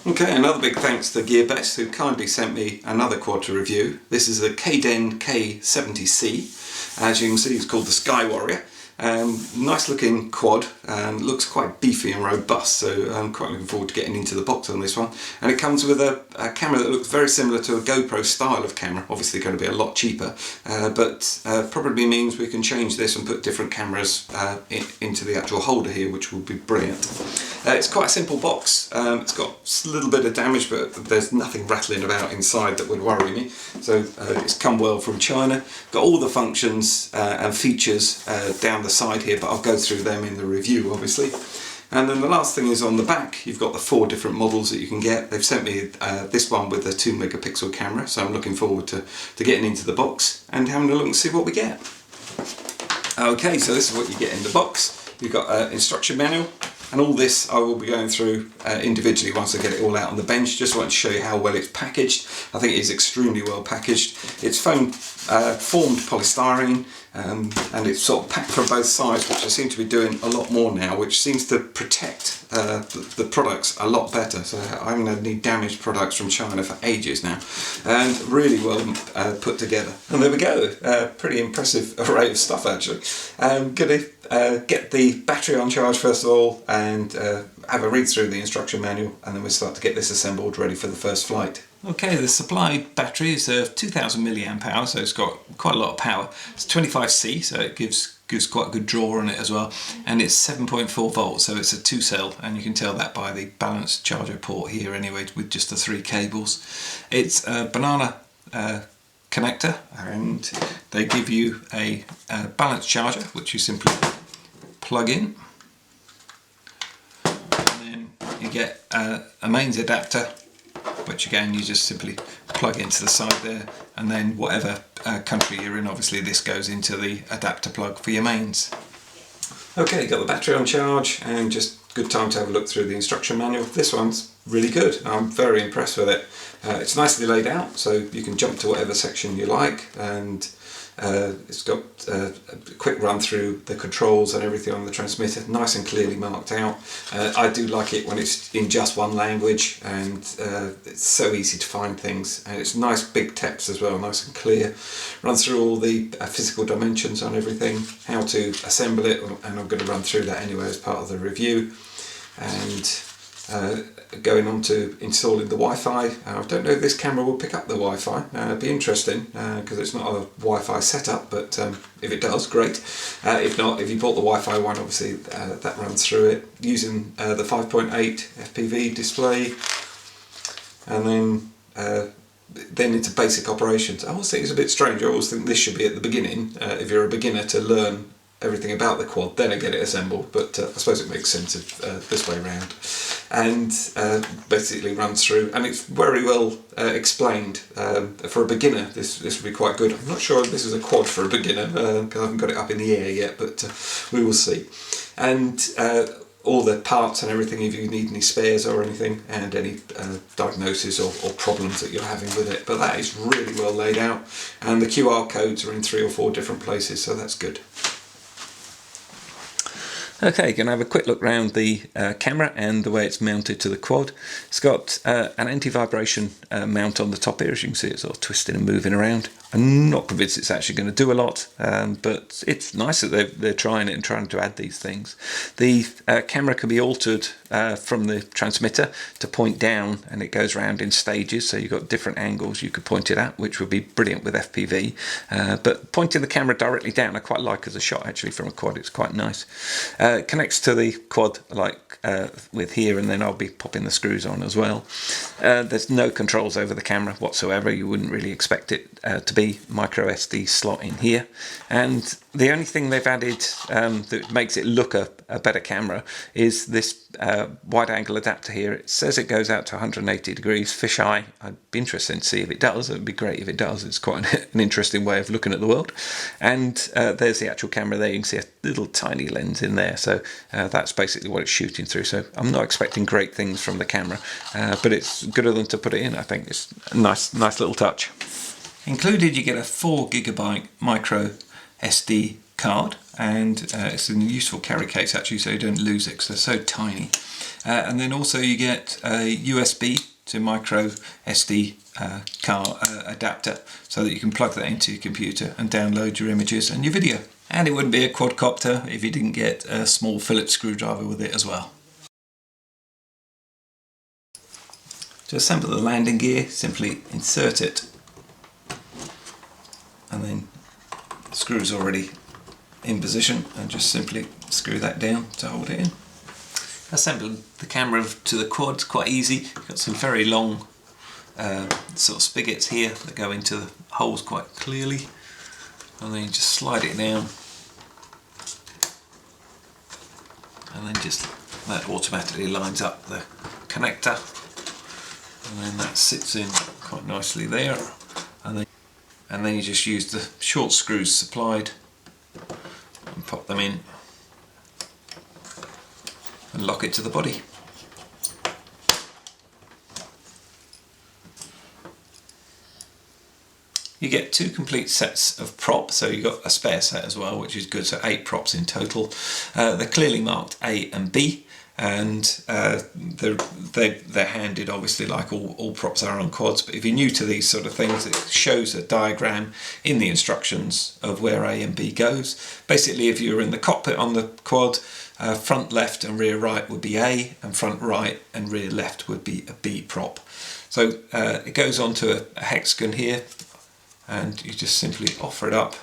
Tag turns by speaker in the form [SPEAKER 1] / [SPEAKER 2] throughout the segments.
[SPEAKER 1] Okay, another big thanks to Gearbest, who kindly sent me another quad to review. This is a Deng K70C. As you can see, it's called the Sky Warrior. Nice looking quad, looks quite beefy and robust, so I'm quite looking forward to getting into the box on this one. And it comes with a camera that looks very similar to a GoPro style of camera, obviously going to be a lot cheaper, but probably means we can change this and put different cameras into the actual holder here, which will be brilliant. It's quite a simple box. It's got a little bit of damage, but there's nothing rattling about inside that would worry me. So it's come well from China. Got all the functions and features down the side here, but I'll go through them in the review obviously. And then the last thing is on the back, you've got the 4 different models that you can get. They've sent me this one with the 2 megapixel camera, so I'm looking forward to getting into the box and having a look and see what we get. Okay, so this is what you get in the box. You've got an instruction manual, and all this I will be going through individually once I get it all out on the bench. Just want to show you how well it's packaged. I think it is extremely well packaged. It's formed polystyrene, and it's sort of packed from both sides, which I seem to be doing a lot more now, which seems to protect the products a lot better. So I haven't had any damaged products from China for ages now, and really well put together. And there we go, pretty impressive array of stuff actually. I'm going to get the battery on charge first of all, and have a read through the instruction manual, and then we'll start to get this assembled ready for the first flight. Okay, the supplied battery is 2000 milliamp hour, so it's got quite a lot of power. It's 25C, so it gives quite a good draw on it as well, and it's 7.4 volts, so it's a 2-cell, and you can tell that by the balanced charger port here anyway, with just the 3 cables. It's a banana connector, and they give you a balanced charger, which you simply plug in, and then you get a mains adapter, which again you just simply plug into the side there, and then whatever country you're in, obviously this goes into the adapter plug for your mains. Okay, got the battery on charge, and just good time to have a look through the instruction manual. This one's really good. I'm very impressed with it. It's nicely laid out, so you can jump to whatever section you like, and it's got a quick run through the controls and everything on the transmitter, nice and clearly marked out. I do like it when it's in just one language, and it's so easy to find things, and it's nice big text as well, nice and clear. Run through all the physical dimensions on everything, how to assemble it, and I'm going to run through that anyway as part of the review. And going on to installing the Wi-Fi. I don't know if this camera will pick up the Wi-Fi. It'd be interesting because it's not a Wi-Fi setup, but if it does, great. If not, if you bought the Wi-Fi one, obviously that runs through it. Using the 5.8 FPV display, and then into basic operations. I always think it's a bit strange. I always think this should be at the beginning, if you're a beginner, to learn everything about the quad, then I get it assembled, but I suppose it makes sense if, this way round. And basically runs through, and it's very well explained. For a beginner, this would be quite good. I'm not sure if this is a quad for a beginner, because I haven't got it up in the air yet, but we will see. And all the parts and everything, if you need any spares or anything, and any diagnosis or problems that you're having with it. But that is really well laid out, and the QR codes are in 3 or 4 different places, so that's good. Okay, going to have a quick look around the camera and the way it's mounted to the quad. It's got an anti-vibration mount on the top here. As you can see, it's sort of twisting and moving around. I'm not convinced it's actually going to do a lot, but it's nice that they're trying it and trying to add these things. The camera can be altered from the transmitter to point down, and it goes around in stages, so you've got different angles you could point it at, which would be brilliant with FPV. But pointing the camera directly down I quite like as a shot actually from a quad. It's quite nice. It connects to the quad like with here, and then I'll be popping the screws on as well. There's no controls over the camera whatsoever. You wouldn't really expect it to be micro SD slot in here, and the only thing they've added that makes it look a better camera is this wide angle adapter here. It says it goes out to 180 degrees fisheye. I'd be interested to see if it does. It would be great if it does. It's quite an interesting way of looking at the world. And there's the actual camera there. You can see a little tiny lens in there, so that's basically what it's shooting through. So I'm not expecting great things from the camera, but it's good of them to put it in. I think it's a nice little touch. Included, you get a 4 GB micro SD
[SPEAKER 2] card, and it's in a useful carry case actually, so you don't lose it because they're so tiny. And then also you get a USB to micro SD card adapter, so that you can plug that into your computer and download your images and your video. And it wouldn't be a quadcopter if you didn't get a small Phillips screwdriver with it as well. To assemble the landing gear, simply insert it, and then the screw's already in position, and just simply screw that down to hold it in. Assembling the camera to the quad's quite easy. You've got some very long sort of spigots here that go into the holes quite clearly, and then you just slide it down, and then just that automatically lines up the connector, and then that sits in quite nicely there, and then you just use the short screws supplied and pop them in and lock it to the body. You get 2 complete sets of props, so you've got a spare set as well, which is good, so 8 props in total. They're clearly marked A and B, and they're handed obviously like all props are on quads, but if you're new to these sort of things, it shows a diagram in the instructions of where A and B goes. Basically, if you're in the cockpit on the quad, front left and rear right would be A, and front right and rear left would be a B prop. So it goes onto a hexagon here, and you just simply offer it up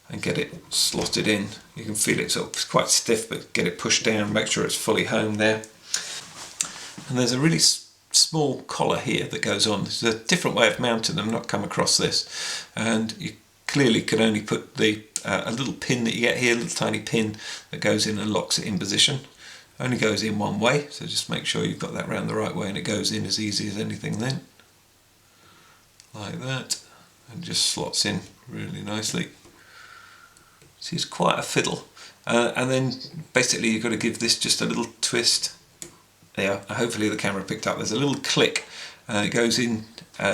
[SPEAKER 2] and get it slotted in. You can feel it's quite stiff, but get it pushed down, make sure it's fully home there. And there's a really small collar here that goes on. There's a different way of mounting them, not come across this, and you clearly can only put the a little pin that you get here, a little tiny pin that goes in and locks it in position. Only goes in one way, so just make sure you've got that round the right way, and it goes in as easy as anything then, like that, and just slots in really nicely. So it's quite a fiddle, and then basically you've got to give this just a little twist. There, hopefully the camera picked up. There's a little click. It goes in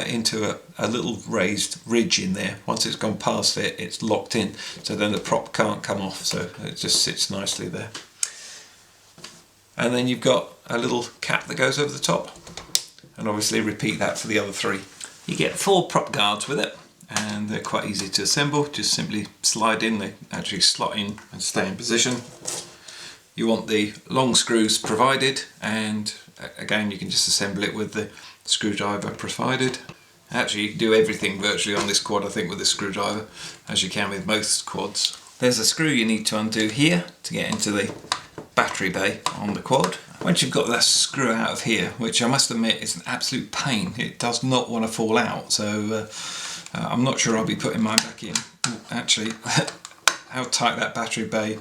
[SPEAKER 2] into a little raised ridge in there. Once it's gone past it, it's locked in, so then the prop can't come off, so it just sits nicely there. And then you've got a little cap that goes over the top, and obviously repeat that for the other 3. You get 4 prop guards with it, and they're quite easy to assemble. Just simply slide in, they actually slot in and stay in position. You want the long screws provided, and again you can just assemble it with the screwdriver provided. Actually, you can do everything virtually on this quad, I think, with this screwdriver, as you can with most quads. There's a screw you need to undo here to get into the battery bay on the quad. Once you've got that screw out of here, which I must admit is an absolute pain, it does not want to fall out, so I'm not sure I'll be putting mine back in. Actually, how tight that battery bay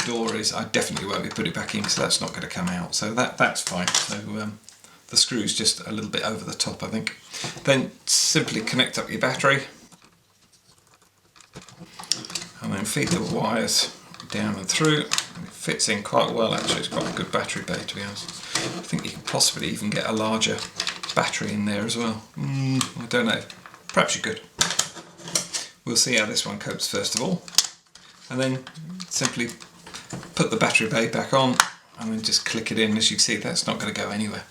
[SPEAKER 2] door is, I definitely won't be putting it back in, because that's not going to come out, so that's fine. So the screw's just a little bit over the top, I think. Then simply connect up your battery, and then feed the wires down and through. It fits in quite well actually, it's quite a good battery bay, to be honest. I think you can possibly even get a larger battery in there as well. I don't know, perhaps you could. We'll see how this one copes first of all. And then simply put the battery bay back on, and then just click it in. As you can see, that's not going to go anywhere.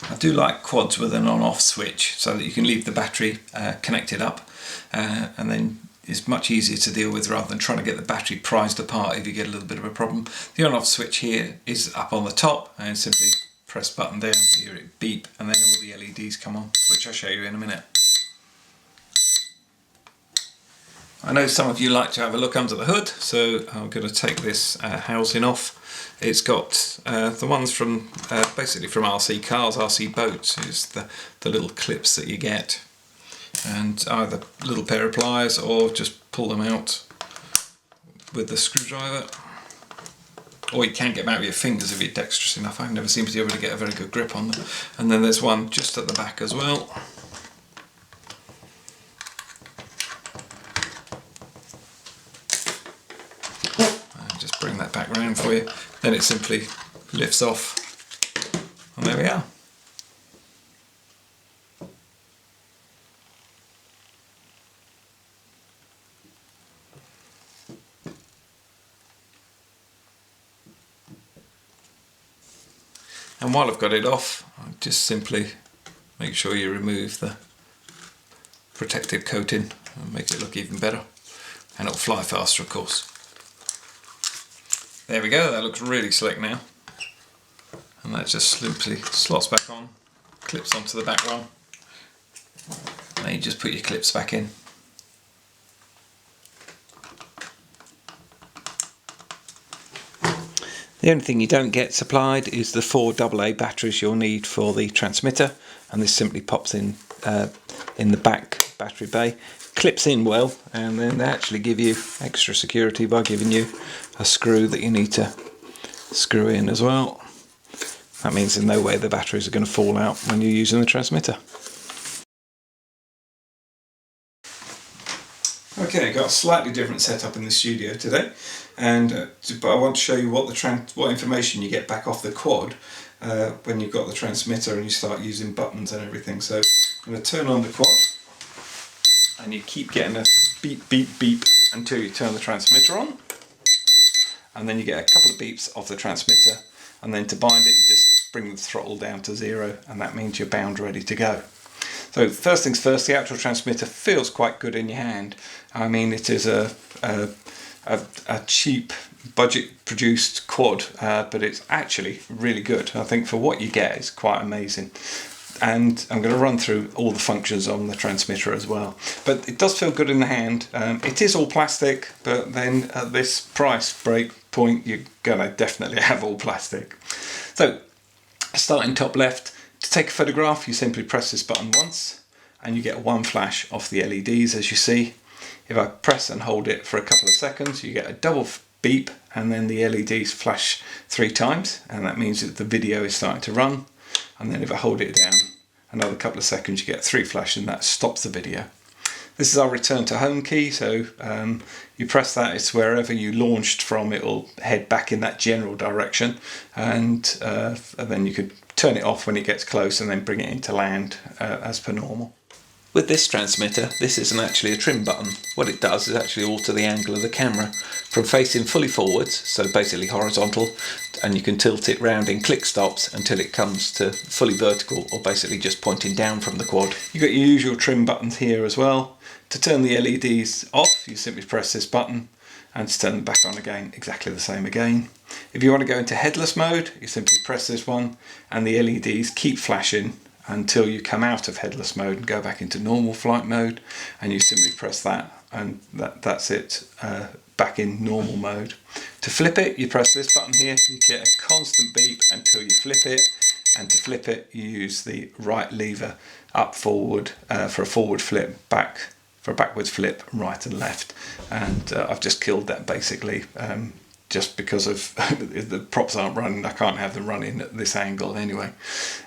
[SPEAKER 2] I do like quads with an on-off switch, so that you can leave the battery connected up, and then it's much easier to deal with rather than trying to get the battery prized apart if you get a little bit of a problem. The on-off switch here is up on the top, and simply press button down, you hear it beep, and then all the LEDs come on, which I'll show you in a minute. I know some of you like to have a look under the hood, so I'm going to take this housing off. It's got the ones from basically from RC cars, RC boats, is the little clips that you get, and either a little pair of pliers or just pull them out with the screwdriver, or you can get them out with your fingers if you're dexterous enough. I've never seemed to be able to get a very good grip on them. And then there's one just at the back as well. Just bring that back round for you, then it simply lifts off, and there we are. And while I've got it off, I'll just simply make sure you remove the protective coating and make it look even better, and it'll fly faster, of course. There we go, that looks really slick now, and that just simply slots back on, clips onto the back one, and you just put your clips back in. The only thing you don't get supplied is the 4 AA batteries you'll need for the transmitter, and this simply pops in the back battery bay, clips in well, and then they actually give you extra security by giving you a screw that you need to screw in as well. That means in no way the batteries are going to fall out when you're using the transmitter. Okay, got a slightly different setup in the studio today, and but I want to show you what information you get back off the quad when you've got the transmitter and you start using buttons and everything. So I'm going to turn on the quad, and you keep getting a beep beep beep until you turn the transmitter on, and then you get a couple of beeps off the transmitter, and then to bind it you just bring the throttle down to 0, and that means you're bound ready to go. So first things first, the actual transmitter feels quite good in your hand. I mean, it is a cheap budget produced quad, but it's actually really good. I think for what you get, it's quite amazing. And I'm going to run through all the functions on the transmitter as well. But it does feel good in the hand. It is all plastic, but then at this price break point, you're going to definitely have all plastic. So starting top left, to take a photograph, you simply press this button once and you get one flash off the LEDs, as you see. If I press and hold it for a couple of seconds, you get a double beep, and then the LEDs flash 3 times, and that means that the video is starting to run. And then if I hold it down another couple of seconds, you get 3 flashes, and that stops the video. This is our return to home key, so you press that, it's wherever you launched from, it will head back in that general direction, and then you could turn it off when it gets close and then bring it into land as per normal. With this transmitter, this isn't actually a trim button. What it does is actually alter the angle of the camera from facing fully forwards, so basically horizontal, and you can tilt it round in click stops until it comes to fully vertical, or basically just pointing down from the quad. You've got your usual trim buttons here as well. To turn the LEDs off, you simply press this button, and to turn them back on again, exactly the same again. If you want to go into headless mode, you simply press this one, and the LEDs keep flashing until you come out of headless mode and go back into normal flight mode, and you simply press that, and that's it, back in normal mode. To flip it, you press this button here, you get a constant beep until you flip it, and to flip it you use the right lever up forward for a forward flip, back for a backwards flip, right and left. And I've just killed that basically, just because of the props aren't running. I can't have them running at this angle anyway.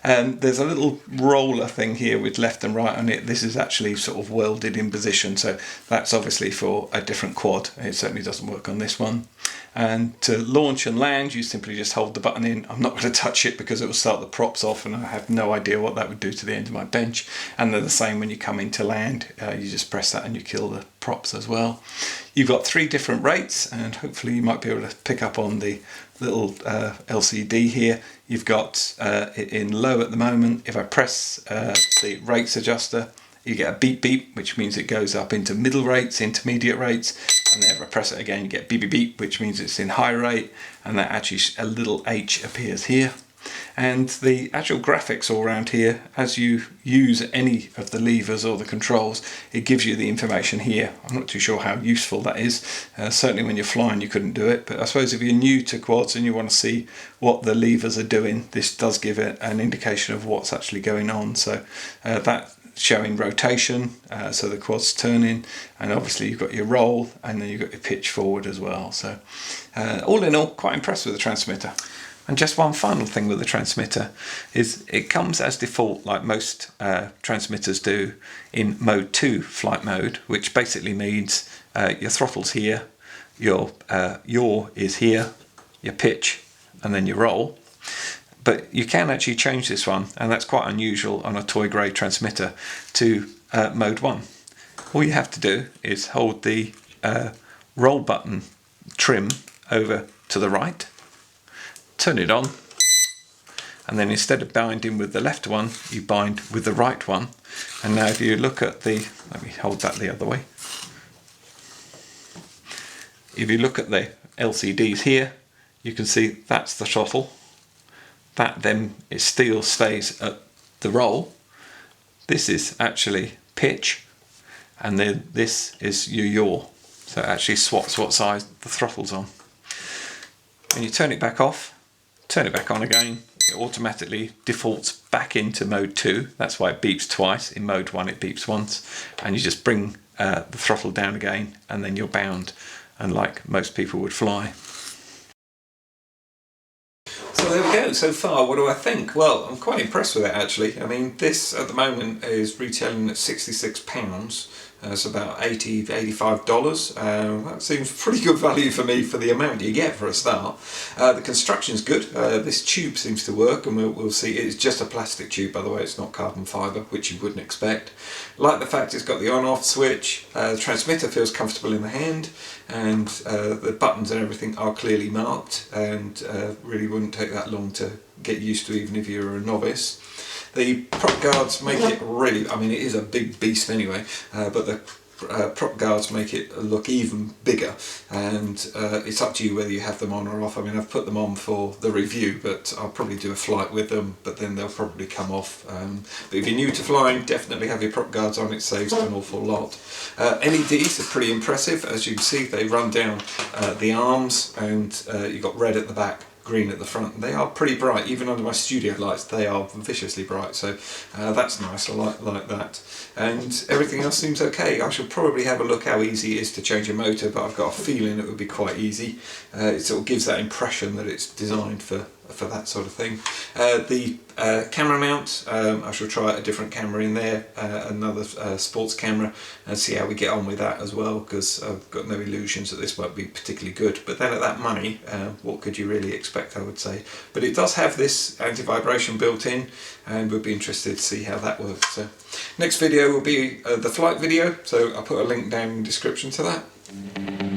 [SPEAKER 2] There's a little roller thing here with left and right on it. This is actually sort of welded in position, so that's obviously for a different quad. It certainly doesn't work on this one. And to launch and land, you simply just hold the button in. I'm not going to touch it because it will start the props off, and I have no idea what that would do to the end of my bench. And they're the same when you come in to land. You just press that and you kill the props as well. You've got 3 different rates, and hopefully you might be able to pick up on the little LCD here. You've got it in low at the moment. If I press the rates adjuster, you get a beep beep, which means it goes up into middle rates, intermediate rates, and then if I press it again you get beep beep beep, which means it's in high rate, and that actually a little H appears here. And the actual graphics all around here, as you use any of the levers or the controls, it gives you the information here. I'm not too sure how useful that is. Certainly when you're flying you couldn't do it, but I suppose if you're new to quads and you want to see what the levers are doing, this does give it an indication of what's actually going on. So that showing rotation, so the quad's turning, and obviously you've got your roll, and then you've got your pitch forward as well. So all in all, quite impressed with the transmitter. And just one final thing with the transmitter is it comes as default, like most transmitters do, in mode 2 flight mode, which basically means your throttle's here, your yaw is here, your pitch, and then your roll. But you can actually change this one, and that's quite unusual on a toy grade transmitter, to mode 1. All you have to do is hold the roll button trim over to the right, turn it on, and then instead of binding with the left one, you bind with the right one. And now if you look at the, let me hold that the other way. If you look at the LCDs here, you can see that's the throttle. That then it still stays at the roll. This is actually pitch, and then this is your yaw. So it actually swaps what side the throttle's on. When you turn it back off, turn it back on again, it automatically defaults back into mode 2. That's why it beeps twice. In mode 1 it beeps once, and you just bring the throttle down again, and then you're bound, and like most people would fly.
[SPEAKER 1] So there we go, so far what do I think? Well, I'm quite impressed with it actually. I mean, this at the moment is retailing at £66. It's about $80, $85. That seems pretty good value for me for the amount you get for a start. The construction's good. This tube seems to work, and we'll see. It's just a plastic tube, by the way. It's not carbon fibre, which you wouldn't expect. Like the fact it's got the on-off switch. The transmitter feels comfortable in the hand, and the buttons and everything are clearly marked, and really wouldn't take that long to get used to, even if you're a novice. The prop guards make it really, I mean it is a big beast anyway, but the prop guards make it look even bigger, and it's up to you whether you have them on or off. I mean, I've put them on for the review, but I'll probably do a flight with them, but then they'll probably come off. But if you're new to flying, definitely have your prop guards on. It saves an awful lot. LEDs are pretty impressive. As you can see, they run down the arms, and you've got red at the back, green at the front. They are pretty bright. Even under my studio lights they are viciously bright, so that's nice. I like that, and everything else seems okay. I should probably have a look how easy it is to change a motor, but I've got a feeling it would be quite easy. It sort of gives that impression that it's designed for that sort of thing. The camera mount, I shall try a different camera in there, another sports camera, and see how we get on with that as well, because I've got no illusions that this won't be particularly good. But then at that money, what could you really expect, I would say. But it does have this anti-vibration built in, and we'd be interested to see how that works. So next video will be the flight video, so I'll put a link down in the description to that.